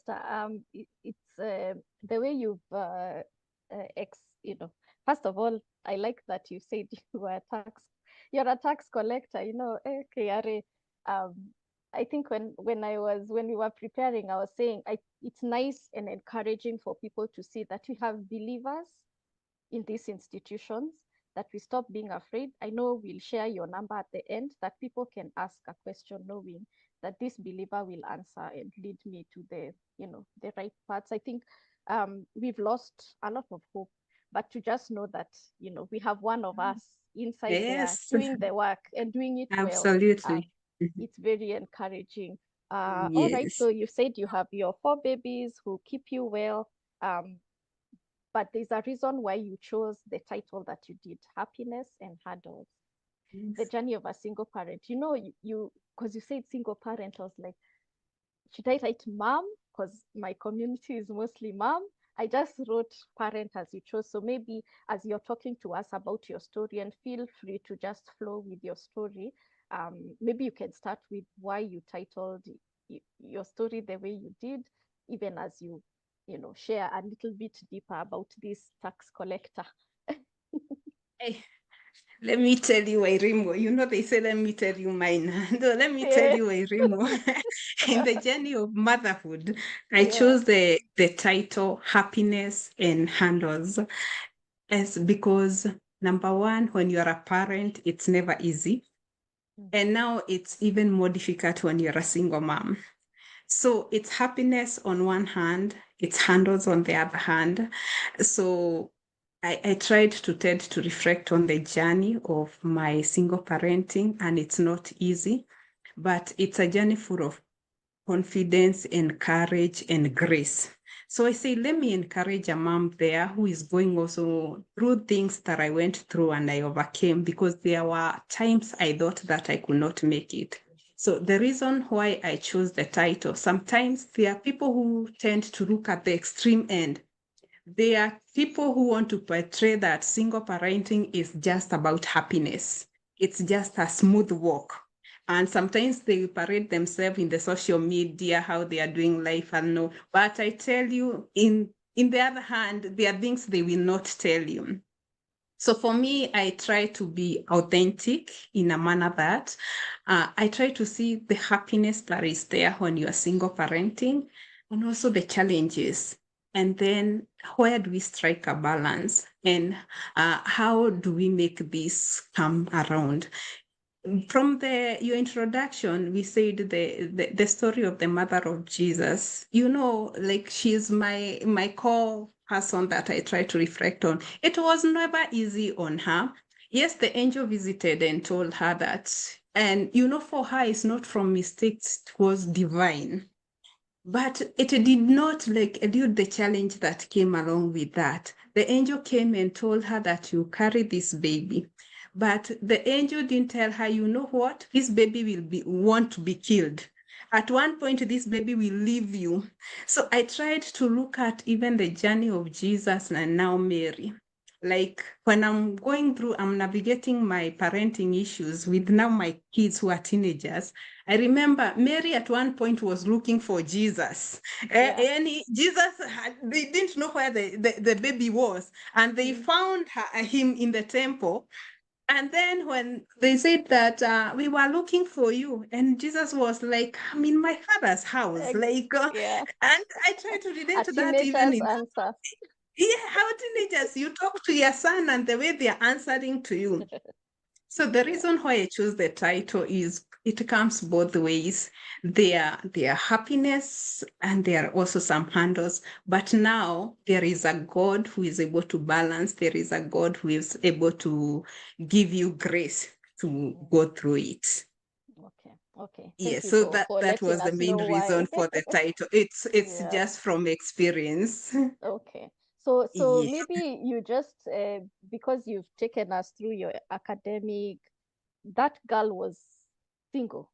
Esther. It's the way you've first of all, I like that you said you're a tax collector, KRA. I think when we were preparing, I was saying it's nice and encouraging for people to see that we have believers in these institutions, that we stop being afraid. I know we'll share your number at the end, that people can ask a question knowing that this believer will answer and lead me to the right paths. I think we've lost a lot of hope, but to just know that, we have one of us inside there Yes, doing the work and doing it well. absolutely. It's very encouraging. All right, Yes. so you said you have your 4 babies who keep you well. But there's a reason why you chose the title that you did, Happiness and Hurdles, the journey of a single parent. You because you said single parent, I was like, should I write mom? Because my community is mostly mom. I just wrote parent as you chose. So maybe as you're talking to us about your story, and feel free to just flow with your story. Maybe you can start with why you titled your story the way you did, even as you share a little bit deeper about this tax collector. Hey, let me tell you, Wairimu. They say, let me tell you mine. No, let me tell Yeah. you, Wairimu. In the journey of motherhood, I Yeah. chose the title Happiness and Handles as because number one, when you're a parent, it's never easy. And now it's even more difficult when you're a single mom. So it's happiness on one hand, it's handles on the other hand. So I tried to tend to reflect on the journey of my single parenting, and it's not easy, but it's a journey full of confidence and courage and grace. So I say, let me encourage a mom there who is going also through things that I went through and I overcame, because there were times I thought that I could not make it. So the reason why I chose the title, sometimes there are people who tend to look at the extreme end. There are people who want to portray that single parenting is just about happiness. It's just a smooth walk. And sometimes they parade themselves in the social media, how they are doing life and no. But I tell you, in the other hand, there are things they will not tell you. So for me, I try to be authentic in a manner that I try to see the happiness that is there when you are single parenting, and also the challenges. And then where do we strike a balance? And how do we make this come around? From your introduction, we said the story of the mother of Jesus. Like, she's my core person that I try to reflect on. It was never easy on her. Yes, the angel visited and told her that, and for her, it's not from mistakes; it was divine. But it did not like elude the challenge that came along with that. The angel came and told her that you carry this baby. But the angel didn't tell her, you know what? This baby want to be killed. At one point, this baby will leave you. So I tried to look at even the journey of Jesus and now Mary. Like, when I'm navigating my parenting issues with now my kids who are teenagers. I remember Mary at one point was looking for Jesus. Yeah. And they didn't know where the baby was. And they found him in the temple. And then when they said that we were looking for you, and Jesus was like, I'm in my father's house. Yeah. And I try to A relate to that even teenager's in, answer. yeah, how teenagers, you talk to your son and the way they're answering to you. So the Yeah. reason why I chose the title is it comes both ways. There are happiness and there are also some handles. But now there is a God who is able to balance. There is a God who is able to give you grace to go through it. Okay. Okay. Thank Yes, you so for that letting was the us main know why. reason for the title. It's Yeah. just from experience. Okay. So Yeah. maybe you just because you've taken us through your academic, that girl was single.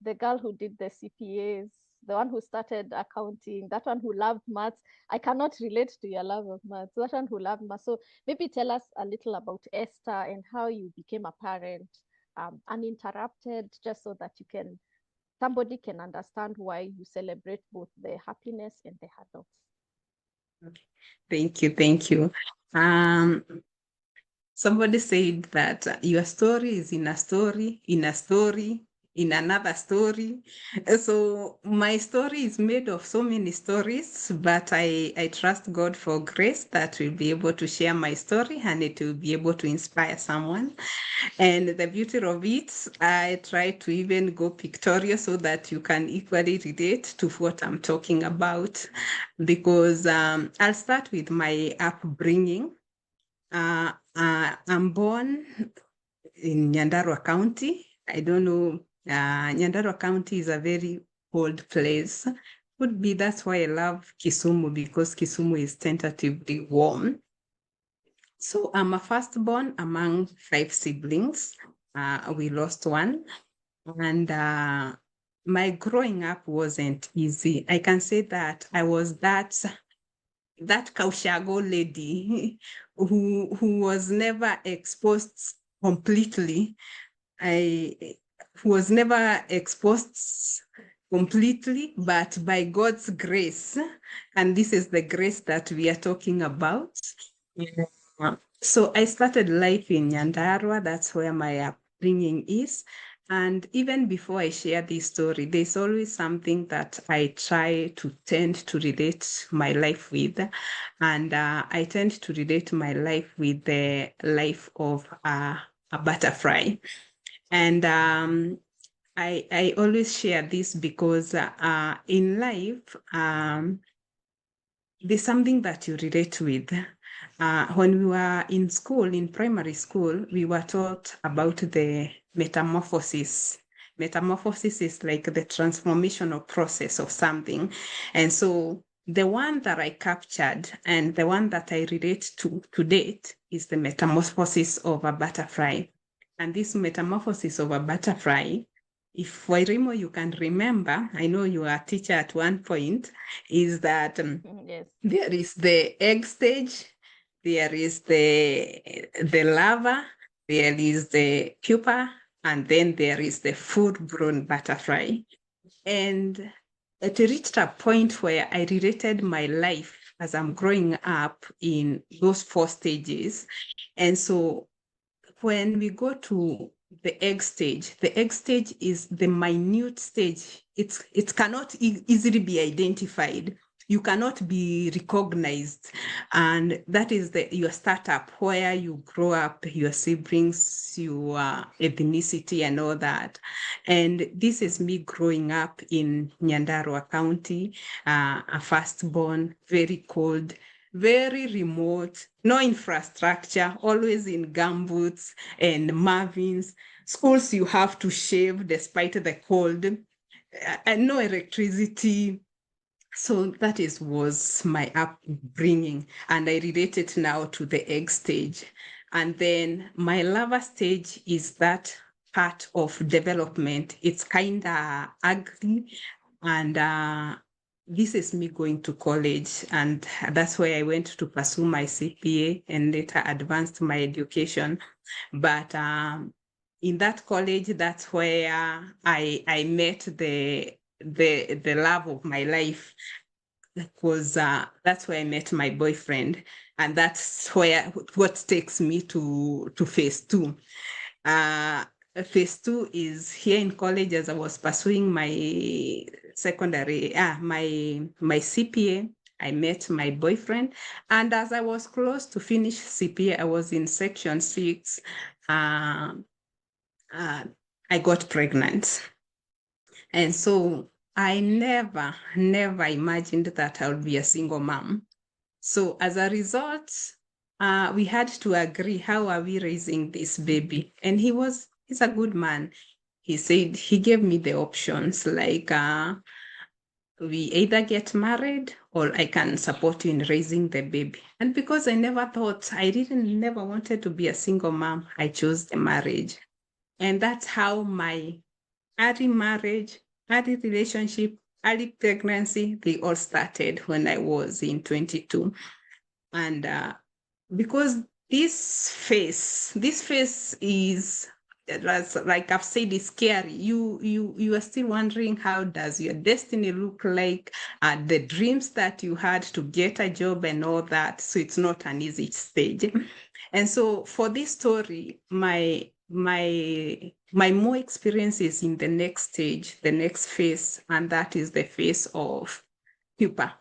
The girl who did the CPAs, the one who started accounting, that one who loved maths. I cannot relate to your love of maths. That one who loved maths. So maybe tell us a little about Esther and how you became a parent, uninterrupted, just so that you can somebody can understand why you celebrate both the happiness and the hurdles. Thank you. Thank you. Somebody said that your story is in a story, in a story, in another story. So my story is made of so many stories, but I trust God for grace that we'll be able to share my story and it will be able to inspire someone. And the beauty of it, I try to even go pictorial so that you can equally relate to what I'm talking about. Because I'll start with my upbringing. I'm born in Nyandarua County. I don't know, Nyandarua County is a very cold place. Could be that's why I love Kisumu, because Kisumu is tentatively warm. So I'm a firstborn among 5 siblings. We lost one. And my growing up wasn't easy. I can say that I was that Kaushago lady who was never exposed completely. I was never exposed completely, but by God's grace, and this is the grace that we are talking about. So I started life in Nyandarua. That's where my upbringing is. And even before I share this story, there's always something that I try to tend to relate my life with. And I tend to relate my life with the life of a butterfly. And I always share this because in life, there's something that you relate with. When we were in school, in primary school, we were taught about the metamorphosis. Metamorphosis is like the transformational process of something. And so the one that I captured and the one that I relate to date is the metamorphosis of a butterfly. And this metamorphosis of a butterfly, if Wairimu, you can remember, I know you were a teacher at one point, is that Yes. there is the egg stage, there is the larva, there is the pupa, and then there is the full-grown butterfly. And it reached a point where I related my life as I'm growing up in those 4 stages. And so when we go to the egg stage is the minute stage. It cannot easily be identified. You cannot be recognized. And that is your startup, where you grow up, your siblings, your ethnicity and all that. And this is me growing up in Nyandarua County, a firstborn, very cold, very remote, no infrastructure, always in gumboots and Marvins. Schools you have to shave despite the cold, and no electricity. So that was my upbringing, and I relate it now to the egg stage. And then my larva stage is that part of development. It's kind of ugly, and this is me going to college, and that's where I went to pursue my CPA and later advanced my education. But in that college, that's where I met the love of my life. Because that's where I met my boyfriend, and that's what takes me to phase 2. Phase 2 is here in college as I was pursuing my secondary, my CPA. I met my boyfriend, and as I was close to finish CPA, I was in section 6. I got pregnant, and so I never imagined that I would be a single mom. So as a result, we had to agree, how are we raising this baby? And he's a good man. He said, he gave me the options, like we either get married or I can support you in raising the baby. And because I never wanted to be a single mom, I chose the marriage. And that's how my early marriage, early relationship, early pregnancy, they all started when I was in 22. And because this phase is That's, like I've said, is scary. You are still wondering, how does your destiny look like? The dreams that you had to get a job and all that. So it's not an easy stage. And so for this story, my more experience is in the next stage, the next phase, and that is the phase of pupa.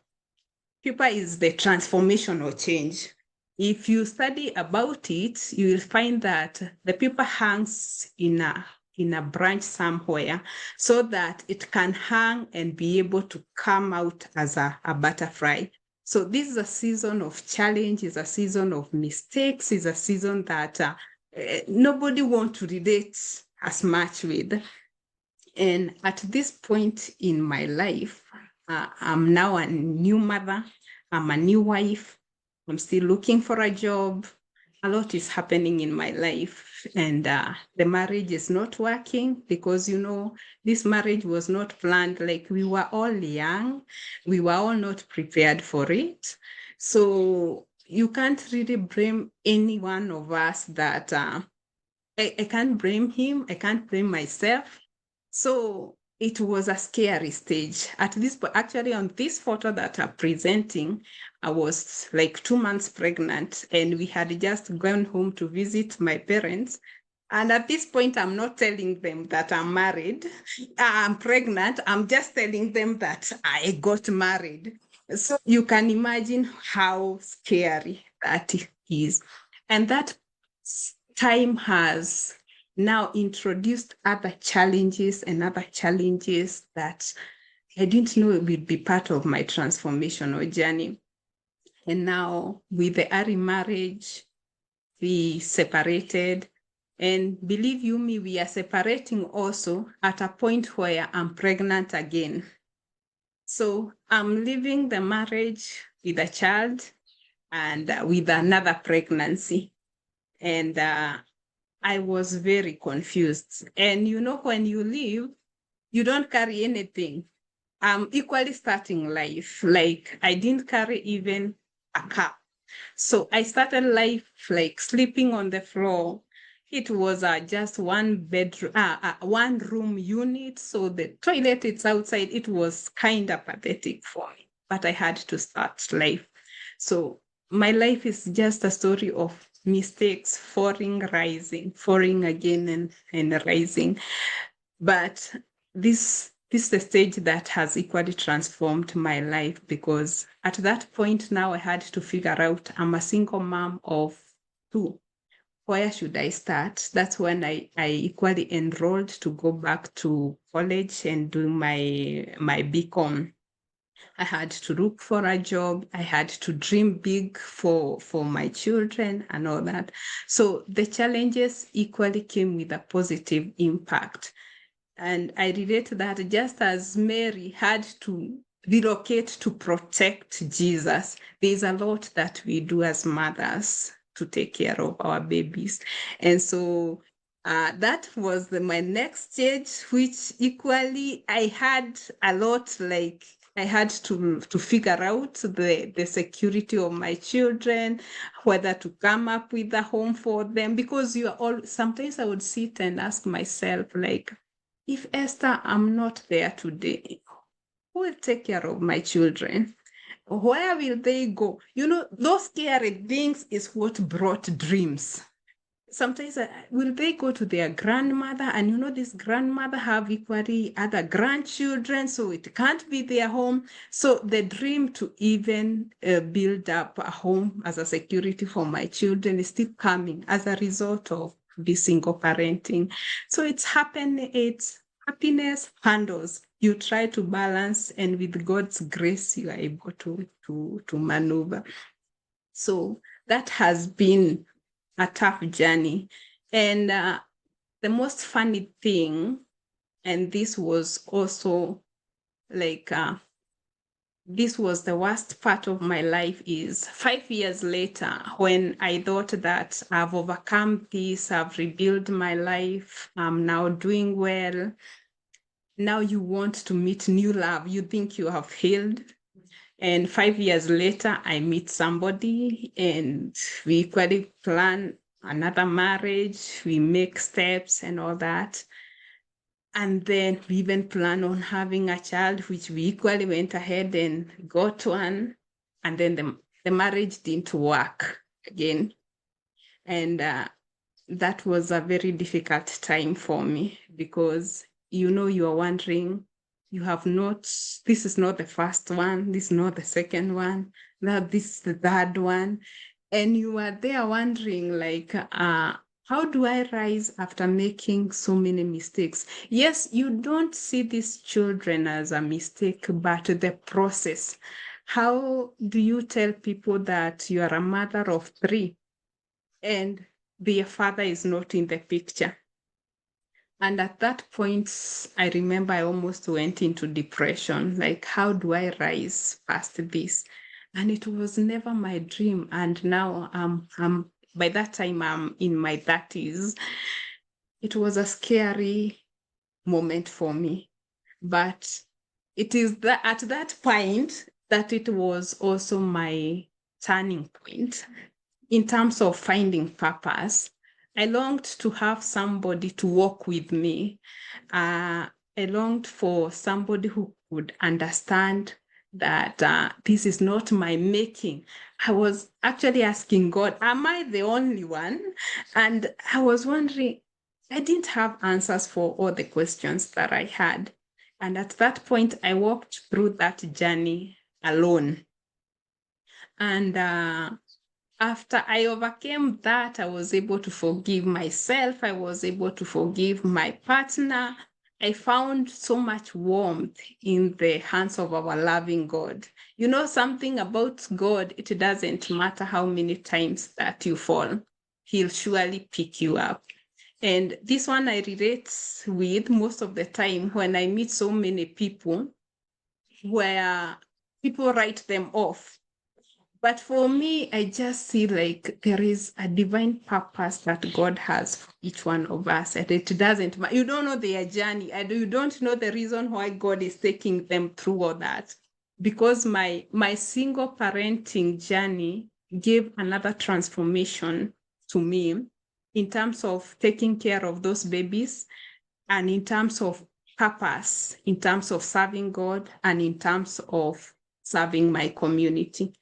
Pupa is the transformational change. If you study about it, you will find that the pupa hangs in a branch somewhere so that it can hang and be able to come out as a butterfly. So this is a season of challenge, is a season of mistakes, is a season that nobody wants to relate as much with. And at this point in my life, I'm now a new mother. I'm a new wife. I'm still looking for a job. A lot is happening in my life. And the marriage is not working because, this marriage was not planned. Like, we were all young. We were all not prepared for it. So you can't really blame any one of us that I can't blame him. I can't blame myself. So it was a scary stage. At this point, actually, on this photo that I'm presenting, I was like 2 months pregnant, and we had just gone home to visit my parents. And at this point, I'm not telling them that I'm married. I'm pregnant. I'm just telling them that I got married. So you can imagine how scary that is. And that time has now introduced other challenges that I didn't know would be part of my transformational journey. And now with the early marriage, we separated. And believe you me, we are separating also at a point where I'm pregnant again. So I'm leaving the marriage with a child and with another pregnancy. And I was very confused. And when you leave, you don't carry anything. I'm equally starting life. Like, I didn't carry even a cup. So I started life like sleeping on the floor. It was just one bedroom, one room unit. So the toilet is outside. It was kind of pathetic for me, but I had to start life. So my life is just a story of mistakes, falling, rising, falling again and rising. But this is the stage that has equally transformed my life, because at that point now I had to figure out, I'm a single mom of 2. Where should I start? That's when I equally enrolled to go back to college and do my BCom. I had to look for a job. I had to dream big for my children and all that. So the challenges equally came with a positive impact. And I relate that just as Mary had to relocate to protect Jesus, there's a lot that we do as mothers to take care of our babies. And so that was my next stage, which equally I had a lot, like I had to figure out the security of my children, whether to come up with a home for them, because sometimes I would sit and ask myself, like, if Esther, I'm not there today, who will take care of my children? Where will they go? Those scary things is what brought dreams. Sometimes will they go to their grandmother, and this grandmother have equally other grandchildren, so it can't be their home. So the dream to even build up a home as a security for my children is still coming as a result of this single parenting. So it's happiness handles. You try to balance, and with God's grace, you are able to maneuver. So that has been a tough journey. And the most funny thing, and this was also like, this was the worst part of my life, is 5 years later, when I thought that I've overcome this, I've rebuilt my life, I'm now doing well. Now you want to meet new love. You think you have healed. And 5 years later, I meet somebody and we equally plan another marriage, we make steps and all that. And then we even plan on having a child, which we equally went ahead and got one. And then the marriage didn't work again. And that was a very difficult time for me because, you are wondering, this is not the first one, this is not the second one, now this is the third one. And you are there wondering, like, how do I rise after making so many mistakes? Yes, you don't see these children as a mistake, but the process. How do you tell people that you are a mother of 3 and their father is not in the picture? And at that point, I remember I almost went into depression. Like, how do I rise past this? And it was never my dream. And now by that time, I'm in my 30s. It was a scary moment for me. But it is at that point that it was also my turning point in terms of finding purpose. I longed to have somebody to walk with me. I longed for somebody who could understand that this is not my making. I was actually asking God, am I the only one? And I was wondering, I didn't have answers for all the questions that I had. And at that point, I walked through that journey alone. And after I overcame that, I was able to forgive myself. I was able to forgive my partner. I found so much warmth in the hands of our loving God. You know something about God, it doesn't matter how many times that you fall, He'll surely pick you up. And this one I relate with most of the time when I meet so many people where people write them off. But for me, I just see like there is a divine purpose that God has for each one of us. And it doesn't matter. You don't know their journey. And you don't know the reason why God is taking them through all that. Because my single parenting journey gave another transformation to me in terms of taking care of those babies and in terms of purpose, in terms of serving God and in terms of serving my community.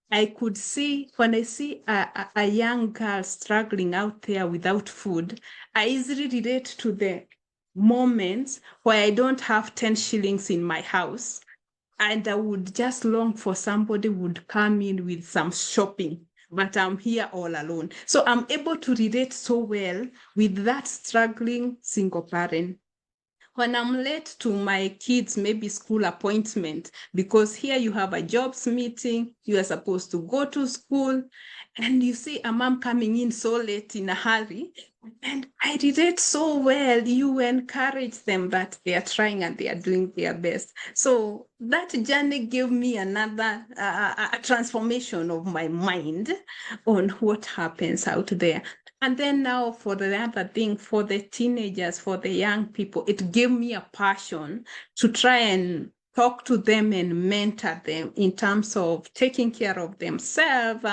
I could see, when I see a young girl struggling out there without food, I easily relate to the moments where I don't have 10 shillings in my house. And I would just long for somebody would come in with some shopping, but I'm here all alone. So I'm able to relate so well with that struggling single parent. When I'm late to my kids' maybe school appointment, because here you have a jobs meeting, you are supposed to go to school, and you see a mom coming in so late in a hurry, and I relate so well. You encourage them that they are trying and they are doing their best. So that journey gave me another a transformation of my mind on what happens out there. And then now for the other thing, for the teenagers, for the young people, it gave me a passion to try and talk to them and mentor them in terms of taking care of themselves,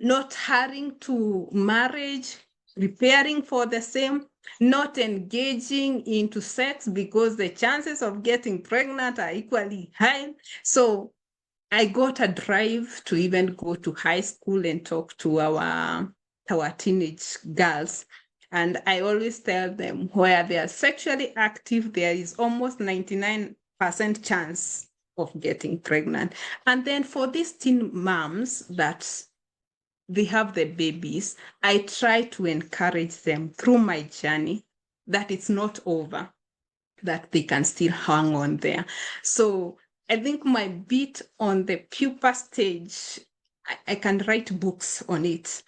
not hurrying to marriage, preparing for the same, not engaging into sex because the chances of getting pregnant are equally high. So I got a drive to even go to high school and talk to our teenage girls. And I always tell them where they are sexually active, there is almost 99% chance of getting pregnant. And then for these teen moms that they have the babies, I try to encourage them through my journey that it's not over, that they can still hang on there. So I think my bit on the pupa stage, I can write books on it.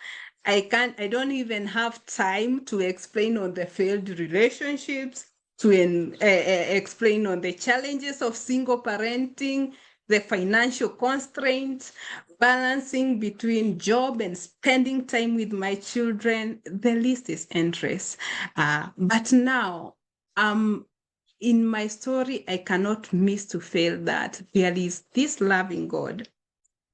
I don't even have time to explain on the failed relationships, to explain on the challenges of single parenting, the financial constraints, balancing between job and spending time with my children. The list is endless. But now, in my story, I cannot miss to feel that there is this loving God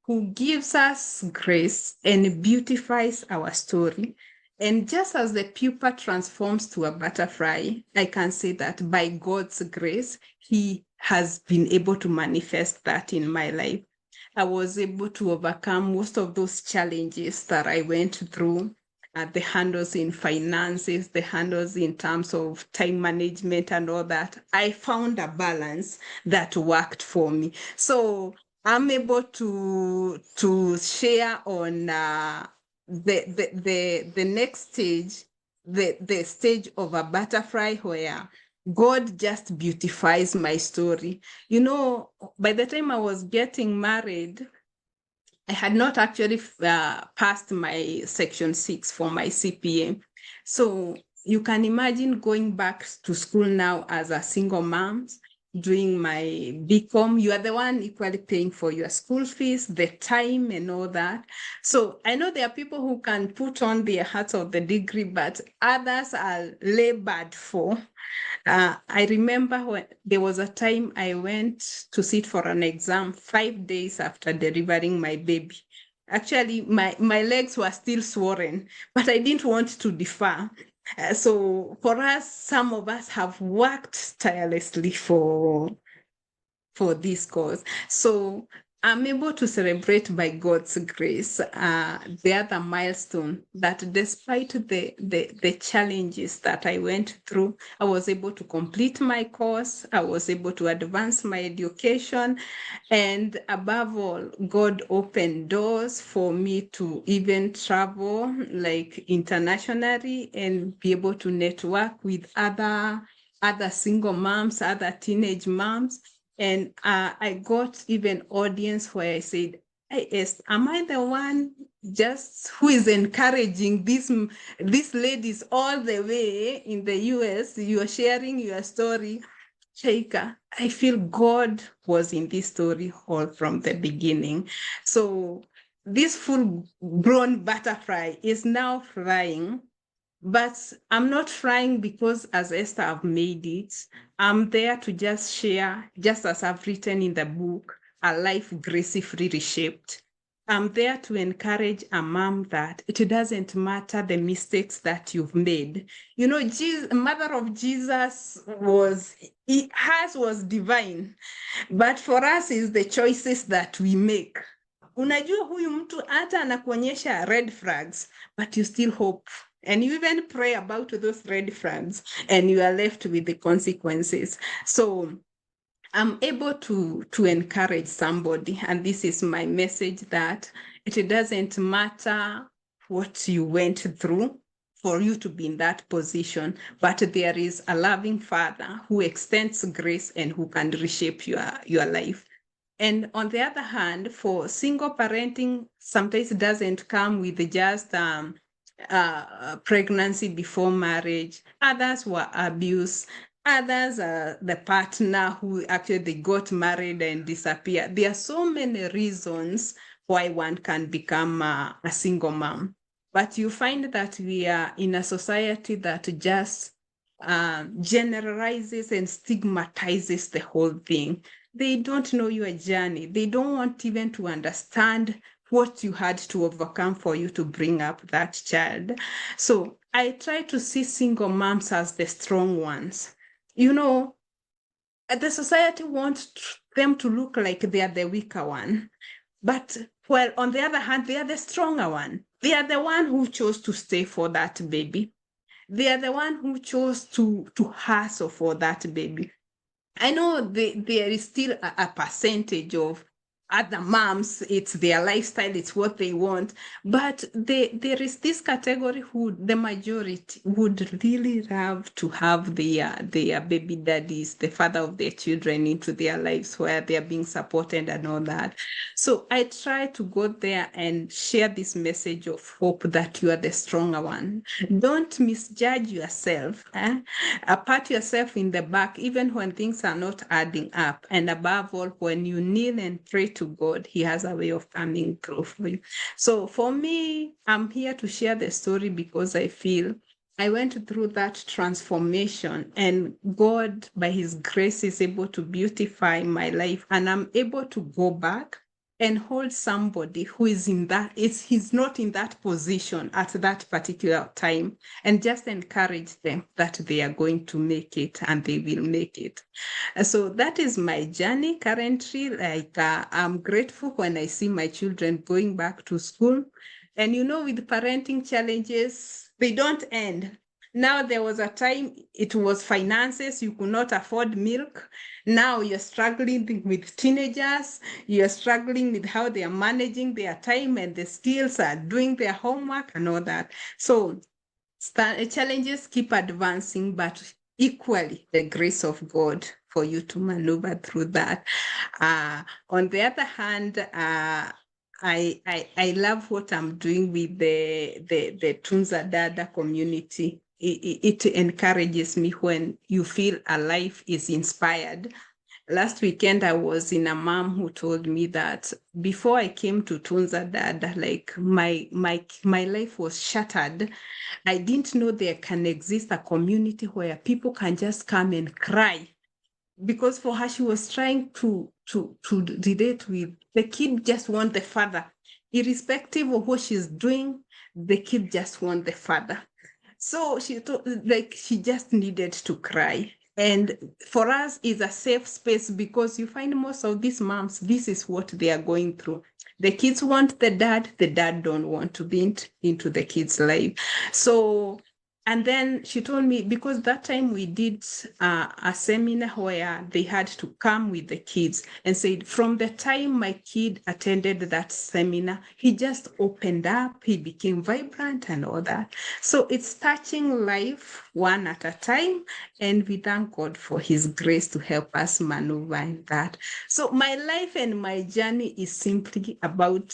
who gives us grace and beautifies our story. And just as the pupa transforms to a butterfly, I can say that by God's grace, He has been able to manifest that in my life. I was able to overcome most of those challenges that I went through, the handles in finances, the handles in terms of time management and all that. I found a balance that worked for me. So I'm able to share on the next stage, the stage of a butterfly where God just beautifies my story. You know, by the time I was getting married, I had not actually passed my section 6 for my CPA. So you can imagine going back to school now as a single mom, doing my BCom. You are the one equally paying for your school fees, the time and all that. So I know there are people who can put on their hats of the degree, but others are labored for. I remember when there was a time I went to sit for an exam 5 days after delivering my baby. Actually, my legs were still swollen, but I didn't want to defer. So for us, some of us have worked tirelessly for this cause. So I'm able to celebrate by God's grace the other milestone that despite the challenges that I went through, I was able to complete my course. I was able to advance my education. And above all, God opened doors for me to even travel like internationally and be able to network with other single moms, other teenage moms. And I got even audience where I said, hey, Esther, am I the one just who is encouraging these ladies all the way in the US? You are sharing your story. Sheikah, I feel God was in this story all from the beginning. So this full-grown butterfly is now flying, but I'm not flying because as Esther I've made it. I'm there to just share, just as I've written in the book, A Life Gracefully Reshaped. I'm there to encourage a mom that it doesn't matter the mistakes that you've made. You know, Jesus, mother of Jesus hers was divine, but for us is the choices that we make. Unajua huyu mtu hata anakuonyesha red flags, but you still hope. And you even pray about those red flags and you are left with the consequences. So I'm able to encourage somebody, and this is my message, that it doesn't matter what you went through for you to be in that position, but there is a loving Father who extends grace and who can reshape your life. And on the other hand, for single parenting, sometimes it doesn't come with just pregnancy before marriage. Others were abused. Others are the partner who actually they got married and disappeared. There are so many reasons why one can become a single mom. But you find that we are in a society that just generalizes and stigmatizes the whole thing. They don't know your journey. They don't want even to understand what you had to overcome for you to bring up that child. So I try to see single moms as the strong ones. You know, the society wants them to look like they are the weaker one. But well, on the other hand, they are the stronger one. They are the one who chose to stay for that baby. They are the one who chose to hustle for that baby. I know there is still a percentage of other moms, it's their lifestyle, it's what they want. But there is this category who the majority would really love to have their baby daddies, the father of their children, into their lives where they are being supported and all that. So I try to go there and share this message of hope that you are the stronger one. Don't misjudge yourself. Pat yourself in the back, even when things are not adding up. And above all, when you kneel and pray to God, He has a way of coming through for you. So for me, I'm here to share the story because I feel I went through that transformation, and God, by His grace, is able to beautify my life. And I'm able to go back and hold somebody who is he's not in that position at that particular time, and just encourage them that they are going to make it and they will make it. So that is my journey currently. Like, I'm grateful when I see my children going back to school. And with parenting challenges, they don't end. Now, there was a time it was finances, you could not afford milk. Now you're struggling with teenagers, you're struggling with how they are managing their time and the skills, are doing their homework and all that. So challenges keep advancing, but equally the grace of God for you to maneuver through that. On the other hand, I love what I'm doing with the Tunza Dada community. It encourages me when you feel a life is inspired. Last weekend, I was in a mom who told me that before I came to Tunza Dada, like my life was shattered. I didn't know there can exist a community where people can just come and cry, because for her, she was trying to relate with the kid. Just want the father, irrespective of what she's doing. The kid just want the father. So she thought, like, she just needed to cry. And for us, it's a safe space, because you find most of these moms, this is what they are going through. The kids want the dad don't want to be into the kids' life. So, and then she told me, because that time we did a seminar where they had to come with the kids, and said from the time my kid attended that seminar, he just opened up, he became vibrant and all that. So it's touching life one at a time, and we thank God for his grace to help us maneuver in that. So my life and my journey is simply about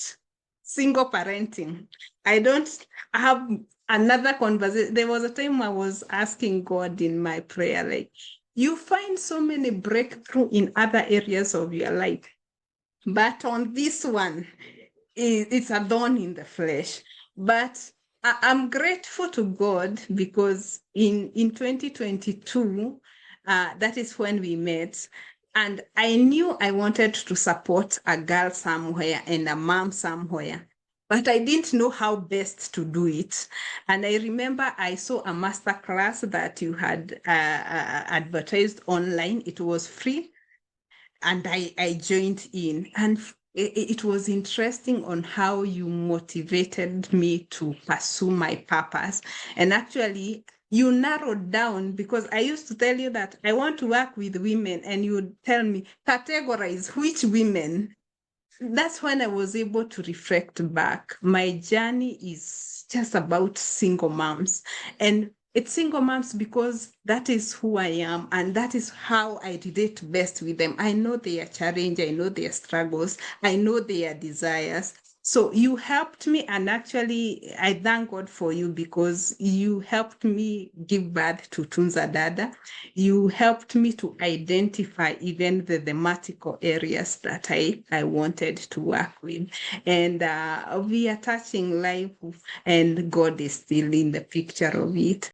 single parenting. I don't have another conversation. There was a time I was asking God in my prayer, like, you find so many breakthrough in other areas of your life, but on this one, it's a thorn in the flesh. But I'm grateful to God, because in 2022, that is when we met. And I knew I wanted to support a girl somewhere and a mom somewhere, but I didn't know how best to do it. And I remember I saw a master class that you had advertised online. It was free, and I joined in, and it was interesting on how you motivated me to pursue my purpose. And actually, you narrowed down, because I used to tell you that I want to work with women, and you would tell me, categorize which women. That's when I was able to reflect back. My journey is just about single moms. And it's single moms because that is who I am, and that is how I relate best with them. I know their challenge, I know their struggles, I know their desires. So you helped me, and actually I thank God for you, because you helped me give birth to Tunza Dada. You helped me to identify even the thematical areas that I wanted to work with. And we are touching life, and God is still in the picture of it.